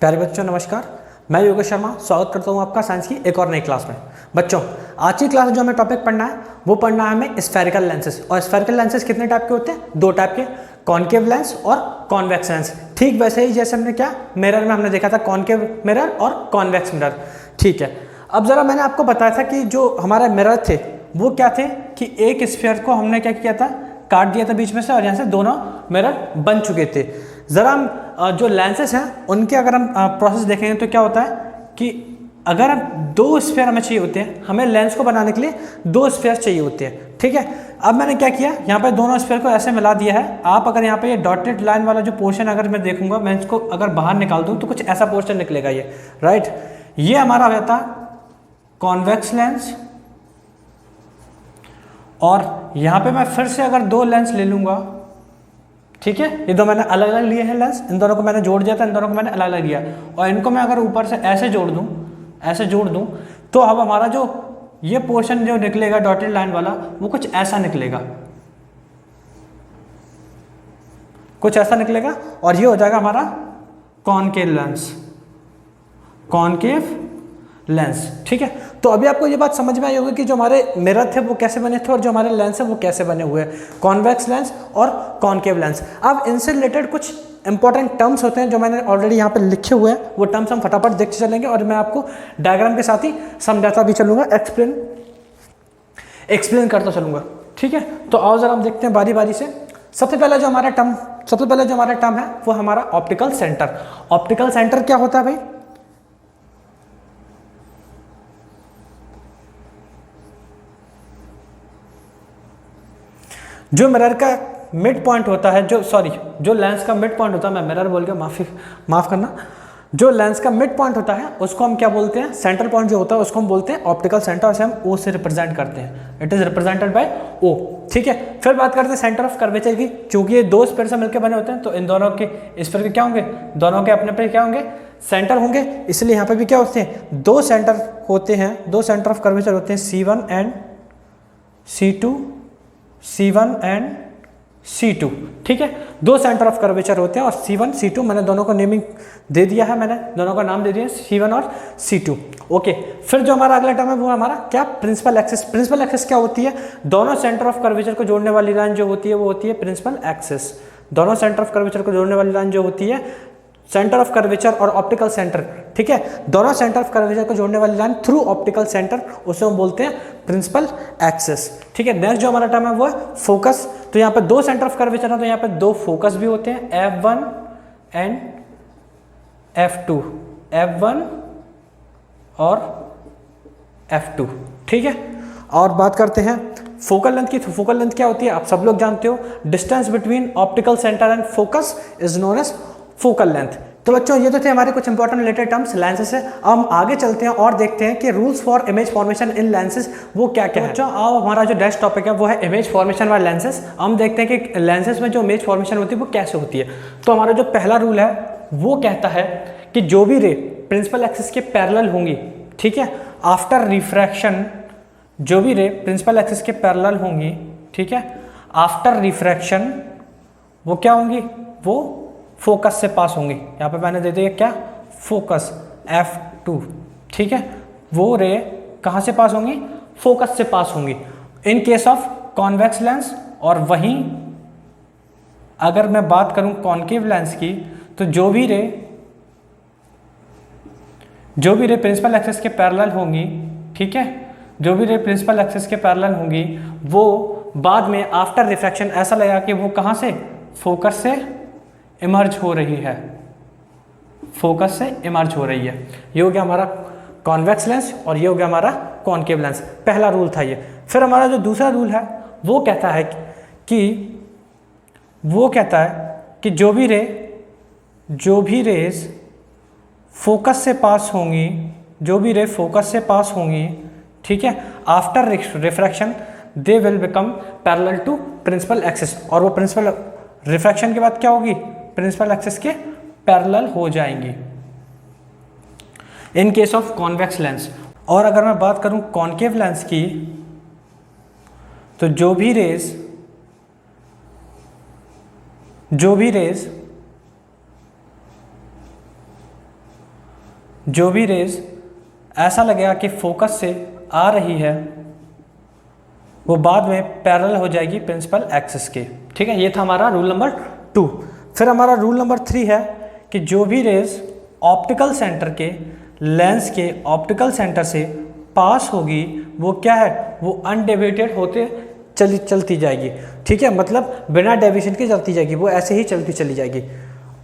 प्यारे बच्चों नमस्कार, मैं योगेश शर्मा स्वागत करता हूं आपका साइंस की एक और नई क्लास में। बच्चों आज की क्लास में जो हमें टॉपिक पढ़ना है वो पढ़ना है हमें स्फेरिकल लेंसेज। और स्फेरिकल लेंसेज कितने टाइप के होते हैं? दो टाइप के, कॉनकेव लेंस और कॉन्वेक्स लेंस। ठीक वैसे ही जैसे हमने क्या मिरर में हमने देखा था कॉनकेव मिरर और कॉन्वेक्स मिरर। ठीक है, अब जरा मैंने आपको बताया था कि जो हमारे मिरर थे वो क्या थे कि एक स्फीयर को हमने क्या किया था, काट दिया था बीच में से और यहाँ से दोनों मिरर बन चुके थे। ज़रा हम जो लेंसेज हैं उनके अगर हम प्रोसेस देखेंगे तो क्या होता है कि अगर हम दो स्फीयर हमें चाहिए होते हैं, हमें लेंस को बनाने के लिए दो स्फीयर चाहिए होते हैं। ठीक है, अब मैंने क्या किया, यहाँ पे दोनों स्फीयर को ऐसे मिला दिया है। आप अगर यहाँ पे ये डॉटेड लाइन वाला जो पोर्शन अगर मैं देखूंगा, मैं इसको अगर बाहर निकाल दूँ तो कुछ ऐसा पोर्शन निकलेगा ये, राइट। ये हमारा हो जाता कॉन्वेक्स लेंस। और यहाँ पे मैं फिर से अगर दो लेंस ले लूँगा, ठीक है, ये दो मैंने अलग अलग लिए हैं लेंस, इन दोनों को मैंने जोड़ दिया था, इन दोनों को मैंने अलग अलग लिया और इनको मैं अगर ऊपर से ऐसे जोड़ दूँ तो अब हमारा जो ये पोर्शन जो निकलेगा डॉटेड लाइन वाला वो कुछ ऐसा निकलेगा, कुछ ऐसा निकलेगा और ये हो जाएगा हमारा कॉनकेव लेंस, कॉनकेव लेंस। ठीक है, तो अभी आपको ये बात समझ में आई होगी कि जो हमारे मिरर थे वो कैसे बने थे और जो हमारे लेंस है वो कैसे बने हुए हैं, कॉन्वेक्स लेंस और कॉनकेव लेंस। अब इनसे रिलेटेड कुछ इंपॉर्टेंट टर्म्स होते हैं जो मैंने ऑलरेडी यहाँ पे लिखे हुए हैं, वो टर्म्स हम फटाफट देखते चलेंगे और मैं आपको डायग्राम के साथ ही समझाता भी चलूंगा, एक्सप्लेन करता चलूंगा। ठीक है, तो आओ जरा हम देखते हैं बारी बारी से। सबसे पहले जो हमारा टर्म है वो हमारा ऑप्टिकल सेंटर। ऑप्टिकल सेंटर क्या होता है भाई? जो मिरर का मिड पॉइंट होता है, जो लेंस का मिड पॉइंट होता है, मैं मिरर बोल गया, माफ करना, जो लेंस का मिड पॉइंट होता है उसको हम क्या बोलते हैं? सेंटर पॉइंट जो होता है उसको हम बोलते हैं ऑप्टिकल सेंटर, उसे हम ओ से रिप्रेजेंट करते हैं। इट इज रिप्रेजेंटेड बाय ओ। ठीक है, फिर बात करते हैं सेंटर ऑफ कर्वेचर की। चूंकि ये दो स्फीयर से मिलकर बने होते हैं तो इन दोनों के स्फीयर के क्या होंगे, दोनों के अपने अपने क्या होंगे, सेंटर होंगे। इसलिए यहाँ पे भी क्या होते हैं, दो सेंटर होते हैं, दो सेंटर ऑफ कर्वेचर होते हैं, C1 and C2, C1 and C2। ठीक है, दो सेंटर ऑफ कर्वेचर होते हैं और C1 C2 मैंने दोनों को नेमिंग दे दिया है, मैंने दोनों का नाम दे दिया C1 और C2। ओके, फिर जो हमारा अगला टर्म है वो हमारा क्या, प्रिंसिपल एक्सिस। प्रिंसिपल एक्सिस क्या होती है? दोनों सेंटर ऑफ कर्वेचर को जोड़ने वाली लाइन जो होती है वो होती है प्रिंसिपल एक्सिस। दोनों सेंटर ऑफ कर्वेचर को जोड़ने वाली लाइन जो होती है, सेंटर ऑफ कर्वेचर और ऑप्टिकल सेंटर, ठीक है, दोनों सेंटर ऑफ कर्वेचर को जोड़ने वाली लाइन थ्रू ऑप्टिकल सेंटर, उसे हम बोलते हैं प्रिंसिपल एक्सिस। ठीक है, नेक्स्ट जो हमारा टर्म है वो है फोकस। तो यहाँ पे दो सेंटर ऑफ कर्वेचर है तो यहाँ पे दो फोकस भी होते हैं, F1 एंड F2, F1 और F2। ठीक है, और बात करते हैं फोकल लेंथ की। तो फोकल लेंथ क्या होती है आप सब लोग जानते हो, distance between optical centre and focus is known as focal length. तो बच्चों ये तो थे हमारे कुछ इंपॉर्टेंट रिलेटेड टर्म्स लेंसेज से। हम आगे चलते हैं और देखते हैं कि rules for image formation in lenses वो क्या क्या है। बच्चों आओ, हमारा जो नेक्स्ट टॉपिक है वो है इमेज फॉर्मेशन वाले लेंसेज। हम देखते हैं कि लेंसेज में जो इमेज फॉर्मेशन होती है वो कैसे होती है। तो हमारा जो पहला रूल है वो कहता है कि जो भी रे प्रिंसिपल एक्सिस के पैरेलल होंगी, ठीक है, आफ्टर रिफ्रैक्शन, जो भी रे प्रिंसिपल एक्सिस के पैरेलल होंगी, ठीक है, आफ्टर रिफ्रैक्शन वो क्या होंगी, वो फोकस से पास होंगी। यहाँ पे मैंने दे दिया क्या, फोकस F2। ठीक है, वो रे कहाँ से पास होंगी, फोकस से पास होंगी in case of convex lens. और वहीं अगर मैं बात करूँ कॉनकेव लेंस की, तो जो भी रे प्रिंसिपल एक्सिस के पैरेलल होंगी, ठीक है, जो भी रे प्रिंसिपल एक्सिस के पैरेलल होंगी वो बाद में आफ्टर रिफ्रैक्शन ऐसा लगेगा कि वो कहाँ से, फोकस से इमर्ज हो रही है, फोकस से इमर्ज हो रही है। ये हो गया हमारा कॉन्वेक्स लेंस और ये हो गया हमारा कॉनकेव लेंस। पहला रूल था ये। फिर हमारा जो दूसरा रूल है वो कहता है कि जो भी रेज फोकस से पास होंगी, जो भी रे फोकस से पास होंगी, ठीक है, after refraction they will become parallel to principal axis. और वो प्रिंसिपल रिफ्रैक्शन के बाद क्या होगी, प्रिंसिपल एक्सिस के पैरेलल हो जाएंगी in case of convex lens. और अगर मैं बात करूं कॉनकेव लेंस की, तो जो भी रेज जो भी रेज ऐसा लगेगा कि फोकस से आ रही है वो बाद में पैरेलल हो जाएगी प्रिंसिपल एक्सिस के। ठीक है, ये था हमारा रूल नंबर 2। फिर हमारा रूल नंबर 3 है कि जो भी रेज ऑप्टिकल सेंटर के लेंस के ऑप्टिकल सेंटर से पास होगी वो क्या है, वो अनडेविएटेड होते चलती जाएगी। ठीक है, मतलब बिना डेविएशन के चलती जाएगी, वो ऐसे ही चलती चली जाएगी।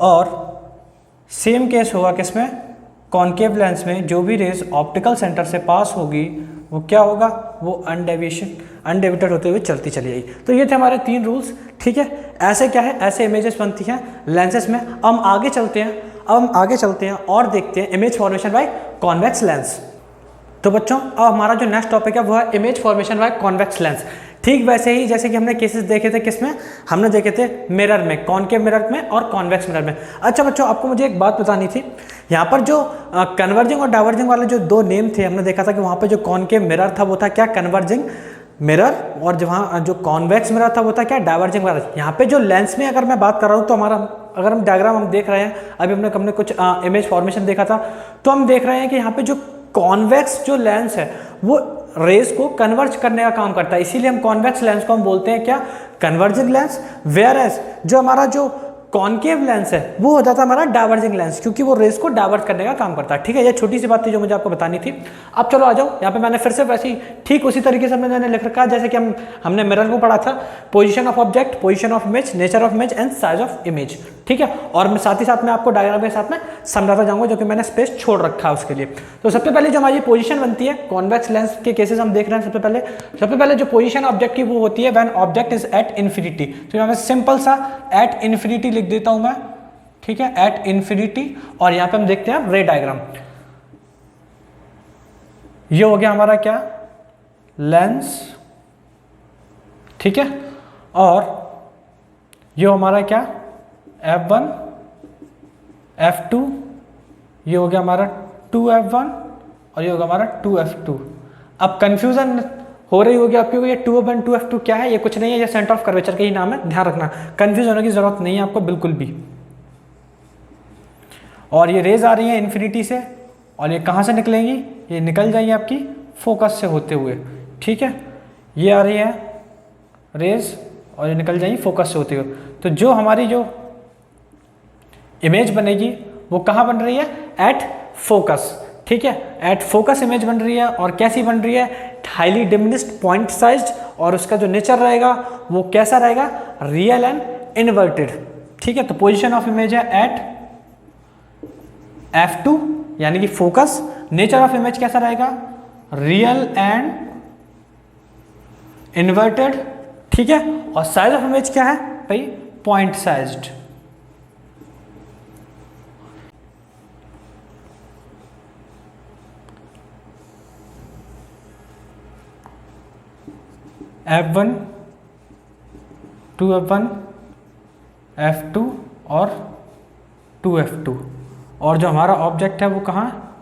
और सेम केस होगा किसमें, कॉनकेव लेंस में जो भी रेज ऑप्टिकल सेंटर से पास होगी वो क्या होगा, वो अनडेविएटेड होते हुए चलती चली जाएगी। तो ये थे हमारे 3 रूल्स। ठीक है, ऐसे क्या है, ऐसे इमेजेस बनती हैं लेंसेज में। अब हम आगे चलते हैं और देखते हैं image formation by convex lens. तो बच्चों अब हमारा जो नेक्स्ट टॉपिक है वो है image formation by convex lens. ठीक वैसे ही जैसे कि हमने केसेस देखे थे किसमें, हमने देखे थे मिरर में, कॉनकेव मिरर में और कॉन्वेक्स मिरर में। अच्छा बच्चों, आपको मुझे एक बात बतानी थी, यहाँ पर जो कन्वर्जिंग और डाइवर्जिंग वाले जो 2 नेम थे, हमने देखा था कि वहाँ पर जो कॉनकेव मिरर था वो था क्या, कन्वर्जिंग मिरर, और जहाँ जो कॉन्वेक्स मिरर था वो था क्या, डाइवर्जिंग मिरर। यहाँ पे जो लेंस में अगर मैं बात कर रहा हूँ तो हमारा अगर हम डायग्राम हम देख रहे हैं, अभी हमने कुछ इमेज फॉर्मेशन देखा था, तो हम देख रहे हैं कि यहाँ पे जो कॉन्वेक्स जो लेंस है वो रेज को कन्वर्ज करने का काम करता है, इसीलिए हम कॉन्वेक्स लेंस को हम बोलते हैं क्या, कन्वर्जिंग लेंस। वेयर एज जो हमारा जो कॉनकेव लेंस है वो हो जाता है हमारा डाइवर्जिंग लेंस, क्योंकि वो रेज को डाइवर्ट करने का काम करता है। ठीक है, ये छोटी सी बात थी जो मुझे आपको बतानी थी। अब चलो आ जाओ, यहाँ पे मैंने फिर से वैसे ही ठीक उसी तरीके से मैंने लिख रखा है जैसे कि हमने मिरर को पढ़ा था, position of object, position of image, nature of image and size of image. ठीक है, और मैं साथ ही साथ में आपको डायग्राम के साथ में समझाता जाऊंगा, जो कि मैंने स्पेस छोड़ रखा है उसके लिए। तो सबसे पहले जो हमारी पोजीशन बनती है कॉन्वेक्स लेंस के केसेस हम देख रहे हैं। सबसे पहले जो पोजीशन ऑब्जेक्ट की वो होती है when object is at infinity. तो यहाँ पे सिंपल सा एट इन्फिनिटी लिख देता हूं मैं। ठीक है, एट इन्फिनिटी, और यहां पे हम देखते हैं रे डायग्राम। ये हो गया हमारा क्या, लेंस। ठीक है, और ये हमारा क्या, F1 F2, ये हो गया हमारा 2F1 और ये होगा हमारा 2F2। अब कंफ्यूजन हो रही होगी आपको, ये 2F1 2F2 क्या है, ये कुछ नहीं है, ये सेंटर ऑफ कर्वेचर का ही नाम है, ध्यान रखना, कंफ्यूज होने की जरूरत नहीं है आपको बिल्कुल भी। और ये रेज आ रही है इन्फिनिटी से, और ये कहाँ से निकलेंगी, ये निकल जाएंगी आपकी फोकस से होते हुए। ठीक है, ये आ रही है रेज और ये निकल जाएंगी फोकस से होते हुए। तो जो हमारी जो इमेज बनेगी वो कहाँ बन रही है, एट फोकस। ठीक है, एट फोकस इमेज बन रही है, और कैसी बन रही है, हाईली डिमिनिश्ड पॉइंट साइज्ड, और उसका जो नेचर रहेगा वो कैसा रहेगा, रियल एंड इन्वर्टेड। ठीक है, तो पोजीशन ऑफ इमेज है एट F2 यानी कि फोकस, नेचर ऑफ इमेज कैसा रहेगा, रियल एंड इन्वर्टेड। ठीक है, और साइज ऑफ इमेज क्या है भाई, point sized. F1 2F1 F2 और 2F2, और जो हमारा ऑब्जेक्ट है वो कहाँ,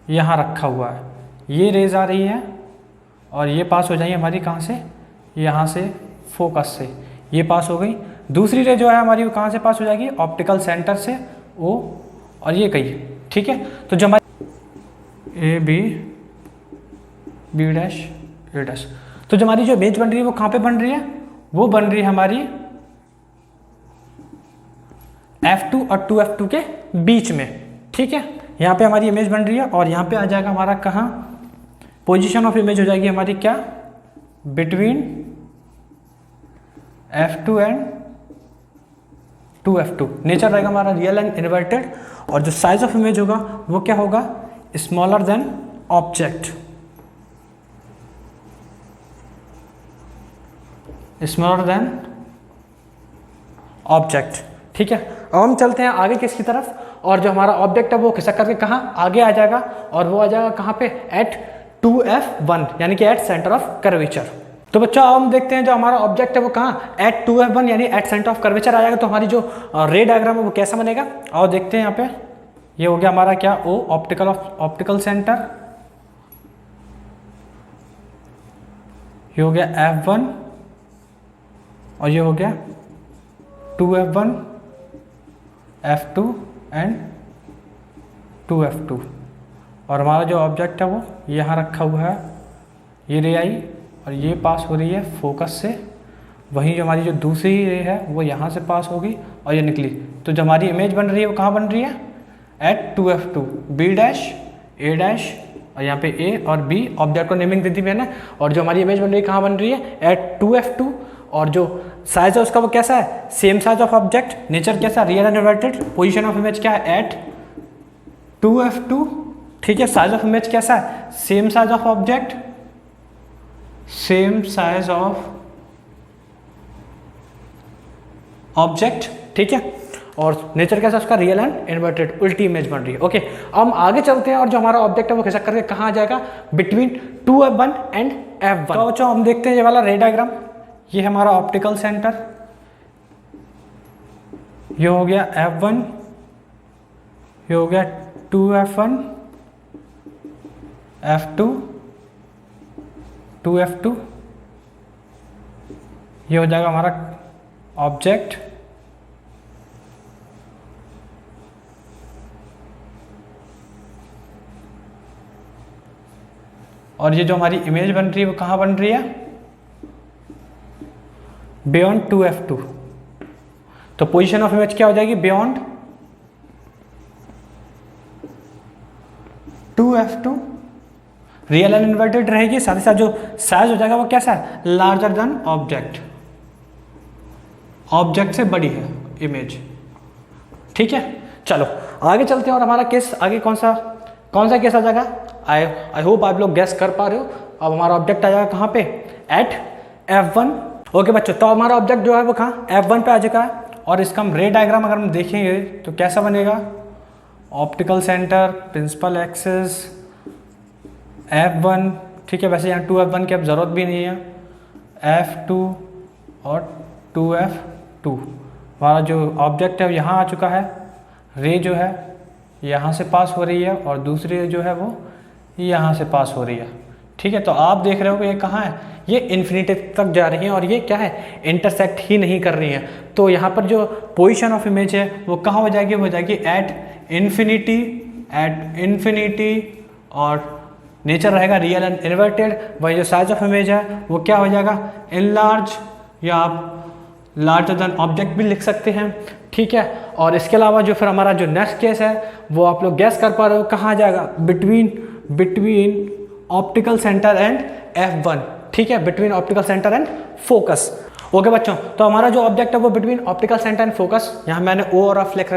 यहाँ रखा हुआ है। ये रेज आ रही है और ये पास हो जाएगी हमारी कहाँ से, यहाँ से फोकस से, ये पास हो गई। दूसरी रे जो है हमारी वो कहाँ से पास हो जाएगी, ऑप्टिकल सेंटर से ओ, और ये गई। ठीक है, तो जो हमारी A B dash A dash, तो जो हमारी जो इमेज बन रही है वो कहाँ पे बन रही है, वो बन रही है हमारी F2 और 2F2 के बीच में। ठीक है, यहाँ पे हमारी इमेज बन रही है, और यहाँ पे आ जाएगा हमारा कहाँ, पोजीशन ऑफ इमेज हो जाएगी हमारी क्या, between F2 and 2F2। Nature रहेगा हमारा रियल एंड इन्वर्टेड, और जो साइज ऑफ इमेज होगा वो क्या होगा, smaller than object, smaller than object. ठीक है, अब हम चलते हैं आगे किसकी तरफ, और जो हमारा ऑब्जेक्ट है वो खिसक करके कहाँ आगे आ जाएगा, और वो आ जाएगा कहाँ पे, एट 2F1 यानी कि एट सेंटर ऑफ कर्वेचर। तो बच्चों अब हम देखते हैं जो हमारा ऑब्जेक्ट है वो कहाँ, एट 2F1 यानी एट सेंटर ऑफ कर्वेचर आ जाएगा। तो हमारी जो रे डायग्राम है वो कैसा बनेगा, और देखते हैं यहाँ पे, ये हो गया हमारा क्या, ओ ऑप्टिकल सेंटर, ये हो गया F1 और ये हो गया 2F1 F2 एंड 2F2। और हमारा जो ऑब्जेक्ट है वो यहाँ रखा हुआ है, ये रे आई और ये पास हो रही है फोकस से, वहीं जो हमारी जो दूसरी रे है वो यहाँ से पास होगी और ये निकली। तो जो हमारी इमेज बन रही है वो कहाँ बन रही है, at 2f2 b dash a dash और यहाँ पे a और b, ऑब्जेक्ट को नेमिंग दे दी मैंने। और जो हमारी इमेज बन रही है कहाँ बन रही है, एट 2f2, और जो साइज है उसका वो कैसा है, same size of object, nature कैसा, real and inverted, position of image क्या है, एट 2f2, ठीक है। साइज ऑफ इमेज कैसा है, same size of object, same size of object, ठीक है। और नेचर कैसा उसका, रियल एंड इन्वर्टेड, उल्टी इमेज बन रही है। ओके, अब हम आगे चलते हैं और जो हमारा ऑब्जेक्ट है वो खिसक करके कहाँ आ जाएगा, बिटवीन 2f1 एंड f1। तो बच्चों हम देखते हैं ये वाला रे डायग्राम, ये है हमारा ऑप्टिकल सेंटर, ये हो गया f1, ये हो गया 2f1, f2, 2f2, ये हो जाएगा हमारा ऑब्जेक्ट, और ये जो हमारी इमेज बन रही है वो कहाँ बन रही है, बियॉन्ड 2f2। तो पोजीशन ऑफ इमेज क्या हो जाएगी, beyond 2f2, real and inverted रहेगी, साथ ही साथ जो साइज हो जाएगा वो कैसा है, लार्जर देन ऑब्जेक्ट, ऑब्जेक्ट से बड़ी है इमेज, ठीक है। चलो आगे चलते हैं और हमारा केस आगे कौन सा केस आ जाएगा, आई होप आप लोग गैस कर पा रहे हो। अब हमारा ऑब्जेक्ट आ जाएगा कहाँ पे, एट f1। ओके बच्चों, तो हमारा ऑब्जेक्ट जो है वो कहाँ, f1 पे आ जाएगा। और इसका हम रे डायग्राम अगर हम देखेंगे तो कैसा बनेगा, optical centre, principal axis, f1, ठीक है। वैसे यहाँ 2f1 की अब ज़रूरत भी नहीं है, f2 और 2f2। हमारा जो ऑब्जेक्ट है यहाँ आ चुका है, रे जो है यहाँ से पास हो रही है और दूसरी रे जो है वो यहाँ से पास हो रही है, ठीक है। तो आप देख रहे हो कि ये कहाँ है, ये इन्फिनिटी तक जा रही है और ये क्या है, इंटरसेक्ट ही नहीं कर रही है। तो यहाँ पर जो पोजीशन ऑफ इमेज है वो कहाँ हो जाएगी, वो हो जाएगी एट इन्फिनिटी, और नेचर रहेगा रियल एंड इन्वर्टेड। वही जो साइज ऑफ इमेज है वो क्या हो जाएगा, इनलार्ज, या आप लार्जर देन ऑब्जेक्ट भी लिख सकते हैं, ठीक है। और इसके अलावा जो फिर हमारा जो नेक्स्ट केस है वो आप लोग गैस कर पा रहे हो कहाँ आ जाएगा, between optical centre and f1, ठीक है, between optical centre and focus. Okay बच्चों, तो हमारा जो ऑब्जेक्ट है वो between optical centre and focus, यहाँ मैंने O और F लिख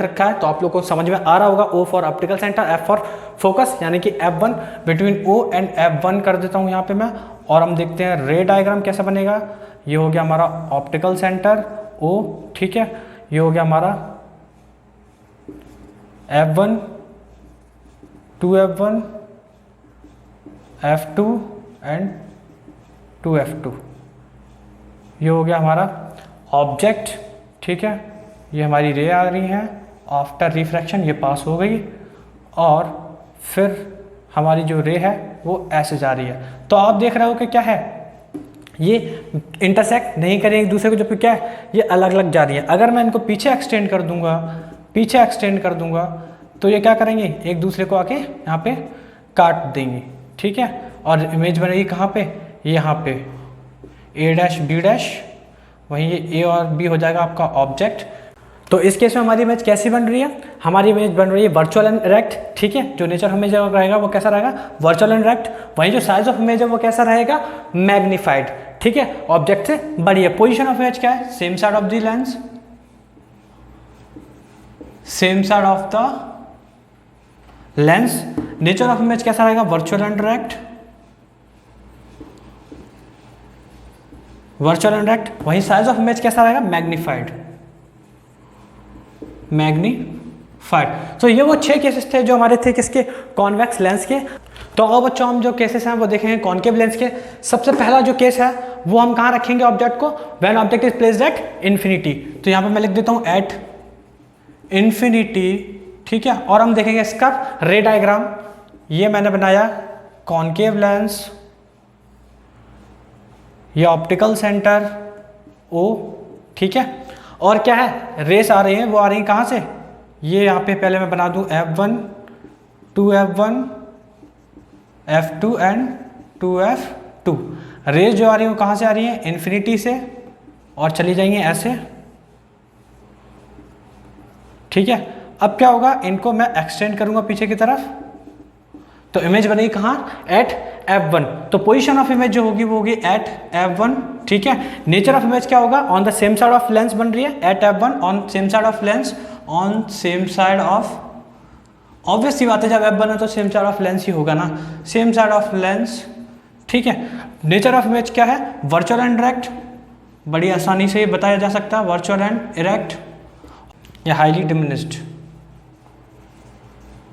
रखा है, तो आप लोग को समझ में आ रहा होगा, O for optical centre, F for focus, यानी कि f1 between O and f1 कर देता हूँ यहाँ पे मैं। और हम देखते हैं रे डायग्राम कैसा बनेगा। ये हो गया हमारा ऑप्टिकल सेंटर O, ठीक है। ये हो गया हमारा f1, 2f1, f2 and 2f2। ये हो गया हमारा ऑब्जेक्ट, ठीक है। ये हमारी रे आ रही है, आफ्टर रिफ्रैक्शन ये पास हो गई और फिर हमारी जो रे है वो ऐसे जा रही है। तो आप देख रहे हो कि क्या है, ये इंटरसेक्ट नहीं करेंगे एक दूसरे को, जो क्या है ये अलग अलग जा रही है। अगर मैं इनको पीछे एक्सटेंड कर दूंगा तो ये क्या करेंगे, एक दूसरे को आके यहाँ पे काट देंगे, ठीक है। और इमेज बनेगी कहाँ पे, यहाँ पे a डैश b डैश, वहीं ये a और b हो जाएगा आपका ऑब्जेक्ट। तो इस केस में हमारी इमेज कैसी बन रही है, हमारी इमेज बन रही है वर्चुअल एंड इरेक्ट, ठीक है। जो नेचर इमेज रहेगा वो कैसा रहेगा, वर्चुअल एंड इरेक्ट। वहीं जो साइज ऑफ इमेज है वो कैसा रहेगा, मैग्नीफाइड, ठीक है, ऑब्जेक्ट से बड़ी है। पोजीशन ऑफ इमेज क्या है, same side of the lens, same side of the lens. Nature of image कैसा रहेगा, virtual and erect, virtual and erect. वहीं साइज ऑफ इमेज कैसा रहेगा, मैग्नीफाइड। तो ये वो 6 केसेस थे जो हमारे थे किसके, कॉन्वेक्स लेंस के। तो अब बच्चों हम जो केसेस हैं वो देखेंगे कॉनकेव लेंस के। सबसे पहला जो केस है वो हम कहाँ रखेंगे ऑब्जेक्ट को, when object is placed at infinity. तो यहाँ पे मैं लिख देता हूँ एट इन्फिनिटी, ठीक है। और हम देखेंगे इसका रे डायग्राम, ये मैंने बनाया कॉनकेव लेंस, ये ऑप्टिकल सेंटर O, ठीक है। और क्या है, रेस आ रही है, वो आ रही है कहाँ से, ये यहाँ पे पहले मैं बना दूँ f1 2f1 f2 and 2f2। Raise जो आ रही है वो कहाँ से आ रही है, इन्फिनिटी से, और चली जाएंगी ऐसे, ठीक है। अब क्या होगा, इनको मैं एक्सटेंड करूंगा पीछे की तरफ, तो इमेज बनेगी कहाँ, एट f1। तो पोजीशन ऑफ इमेज जो होगी वो होगी एट f1, ठीक है। नेचर ऑफ इमेज क्या होगा, on the same side of lens बन रही है at f1, on same side of lens, on same side of, obvious सी बात है जब f1 है तो सेम साइड ऑफ लेंस ही होगा ना, सेम साइड ऑफ लेंस, ठीक है। नेचर ऑफ इमेज क्या है, वर्चुअल एंड डायरेक्ट, बड़ी आसानी से बताया जा सकता है, वर्चुअल एंड इरेक्ट या highly diminished,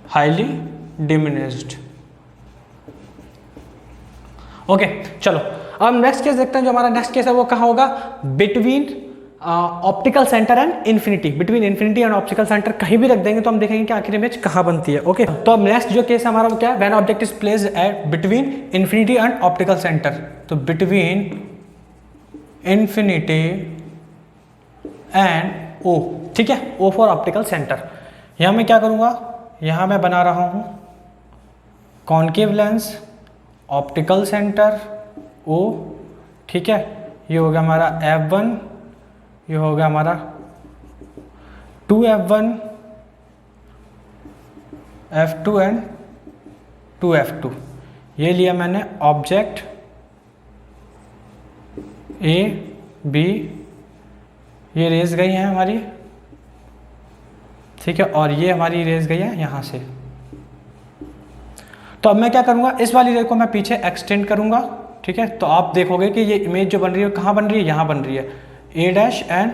highly diminished. Okay चलो, अब नेक्स्ट केस देखते हैं। जो हमारा नेक्स्ट केस है वो कहाँ होगा, between optical centre and infinity. Between infinity and optical centre कहीं भी रख देंगे तो हम देखेंगे कि आखिर इमेज कहाँ बनती है। ओके तो अब नेक्स्ट जो केस हमारा वो क्या है, when object is placed at between infinity and optical centre. तो बिटवीन इन्फिनिटी एंड ओ, ठीक है, ओ फॉर ऑप्टिकल सेंटर। यहाँ मैं क्या करूँगा, यहाँ मैं बना रहा हूँ concave lens, optical centre O, ठीक है। ये हो गया हमारा f1, ये हो गया हमारा 2f1 f2 एंड 2f2। ये लिया मैंने ऑब्जेक्ट ए बी, ये रेज गई है हमारी, ठीक है, और ये हमारी रेज गई है यहाँ से। तो अब मैं क्या करूँगा, इस वाली रे को मैं पीछे एक्सटेंड करूँगा, ठीक है। तो आप देखोगे कि ये इमेज जो बन रही है कहाँ बन रही है, यहाँ बन रही है, ए डैश एंड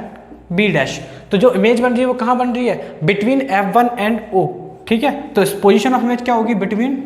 बी डैश। तो जो इमेज बन रही है वो कहाँ बन रही है, बिटवीन f1 एंड o, ठीक है। तो इस पोजीशन ऑफ इमेज क्या होगी, बिटवीन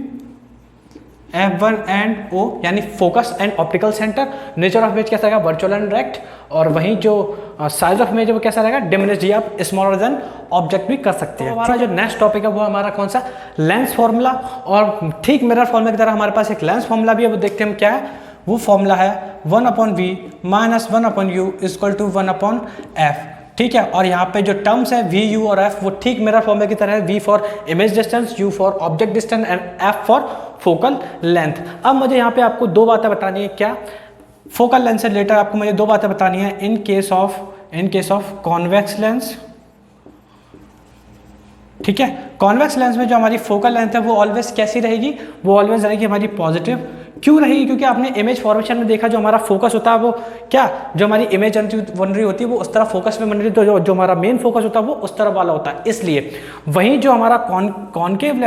f1 एंड o, यानी focus and optical centre. Nature of image कैसा रहेगा, वर्चुअल एंड डायरेक्ट, और वहीं जो साइज ऑफ इमेज है वो कैसा रहेगा, डिमिनिश्ड। आप स्मॉलर देन ऑब्जेक्ट भी कर सकते हैं। हमारा जो नेक्स्ट टॉपिक है वो हमारा कौन सा, लेंस फॉर्मूला। और ठीक मिरर फॉर्मूला की तरह हमारे पास एक लेंस फॉर्मूला भी है, वो देखते हैं हम क्या है। वो फॉर्मूला है 1/v minus 1/u equal to 1/f, ठीक है। और यहाँ पे जो टर्म्स है v, u और f वो ठीक मिरर फॉर्मूला की तरह है, v for image distance, u for object distance and f for focal length. अब मुझे यहाँ पे आपको दो बातें बतानी है, क्या, फोकल लेंथ से रिलेटेड आपको मुझे दो बातें बतानी है। In case of convex lens, ठीक है, कॉन्वेक्स लेंस में जो हमारी फोकल लेंथ है वो ऑलवेज कैसी रहेगी, वो ऑलवेज रहेगी हमारी पॉजिटिव। क्यों रहेगी, क्योंकि आपने इमेज फॉर्मेशन में देखा जो हमारा फोकस होता है वो क्या, जो हमारी इमेज बन रही होती है वो उस तरह फोकस में बन रही है, तो जो हमारा मेन फोकस होता है वो उस तरह वाला होता है। इसलिए वहीं जो हमारा कॉनकेव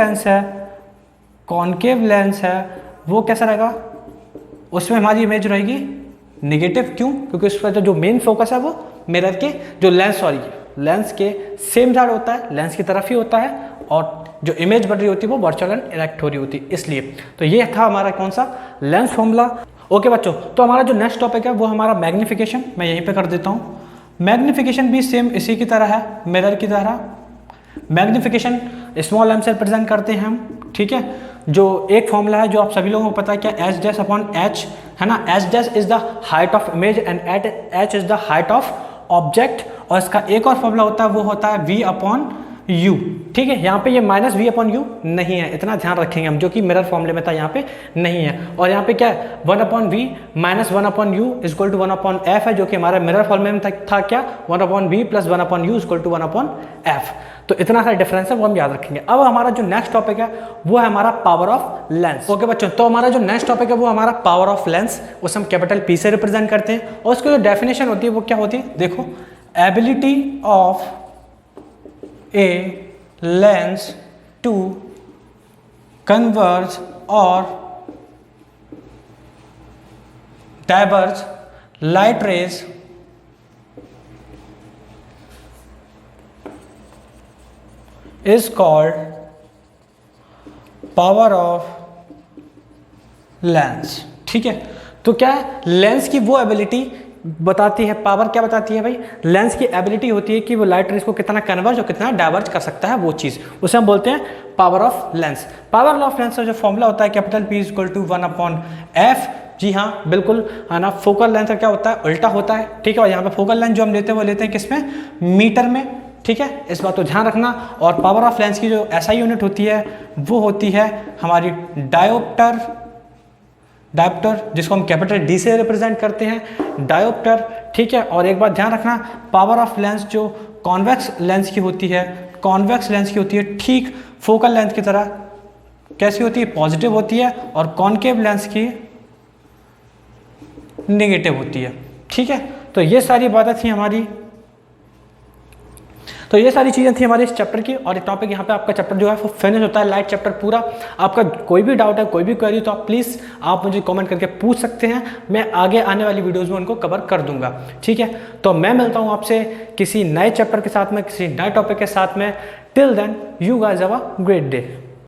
लेंस है वो कैसा रहेगा, उसमें हमारी इमेज रहेगी नेगेटिव। क्यों, क्योंकि उस पर जो मेन फोकस है वो मिरर के जो लेंस के सेम साइड होता है, लेंस की तरफ ही होता है, और जो इमेज बन रही होती है वो वर्चुअल एंड इरेक्ट हो रही होती है। इसलिए तो ये था हमारा कौन सा, लेंस फॉर्मूला। ओके बच्चों, तो हमारा जो नेक्स्ट टॉपिक है वो हमारा मैग्निफिकेशन। मैं यहीं पे कर देता हूँ। मैग्निफिकेशन भी सेम इसी की तरह है, मिरर की तरह। मैग्निफिकेशन स्मॉल एम से रिप्रेजेंट करते हैं हम, ठीक है। जो एक फॉर्मूला है जो आप सभी लोगों को पता है, क्या, एच डैश अपॉन एच, है ना। H dash is the height of image and H is the height of object. और इसका एक और फॉर्मूला होता है, वो होता है v अपॉन u, ठीक है। यहाँ पे ये माइनस v अपॉन u नहीं है, इतना ध्यान रखेंगे हम, जो कि मिरर फॉर्मूले में था यहाँ पे नहीं है। और यहाँ पे क्या है, 1/v minus 1/u equal to 1/f है, जो कि हमारे मिरर फॉर्मूले में था क्या, 1/v plus 1/u equal to 1/f। तो इतना सा डिफरेंस है, वो हम याद रखेंगे। अब हमारा जो नेक्स्ट टॉपिक है वो है हमारा पावर ऑफ लेंस। ओके बच्चों, तो हमारा जो नेक्स्ट टॉपिक है वो हमारा पावर ऑफ लेंस, उसे हम कैपिटल P से रिप्रेजेंट करते हैं। और उसकी जो डेफिनेशन होती है वो क्या होती है, देखो, ability of A lens to converge or diverge light rays is called power of lens, ठीक है। तो क्या है, लेंस की वो एबिलिटी बताती है, पावर क्या बताती है भाई, लेंस की एबिलिटी होती है कि वो लाइट रेज को कितना कन्वर्ज और कितना डाइवर्ज कर सकता है, वो चीज़ उसे हम बोलते हैं power of lens. Power of lens का जो फॉर्मूला होता है capital P equal to 1/f। जी हाँ बिल्कुल, है ना। फोकल लेंथ का क्या होता है, उल्टा होता है, ठीक है। और यहाँ पे फोकल लेंथ जो हम लेते हैं वो लेते हैं किसमें, मीटर में, ठीक है, इस बात को ध्यान रखना। और पावर ऑफ लेंस की जो SI यूनिट होती है वो होती है हमारी डायोप्टर, जिसको हम कैपिटल D से रिप्रेजेंट करते हैं, डायोप्टर। ठीक है, और एक बात ध्यान रखना, पावर ऑफ लेंस जो कॉन्वेक्स लेंस की होती है, कॉन्वेक्स लेंस की होती है ठीक फोकल लेंथ की तरह कैसी होती है, पॉजिटिव होती है, और कॉनकेव लेंस की नेगेटिव होती है। ठीक है, तो ये सारी बातें थी हमारी, तो ये सारी चीज़ें थी हमारे इस चैप्टर की। और ये टॉपिक यहाँ पे आपका चैप्टर जो है वो फिनिश होता है, लाइट चैप्टर पूरा। आपका कोई भी डाउट है, कोई भी क्वेरी, तो आप प्लीज़ आप मुझे कमेंट करके पूछ सकते हैं, मैं आगे आने वाली वीडियोज़ में उनको कवर कर दूंगा। ठीक है, तो मैं मिलता हूँ आपसे किसी नए चैप्टर के साथ में, किसी नए टॉपिक के साथ में। Till then you guys have a great day.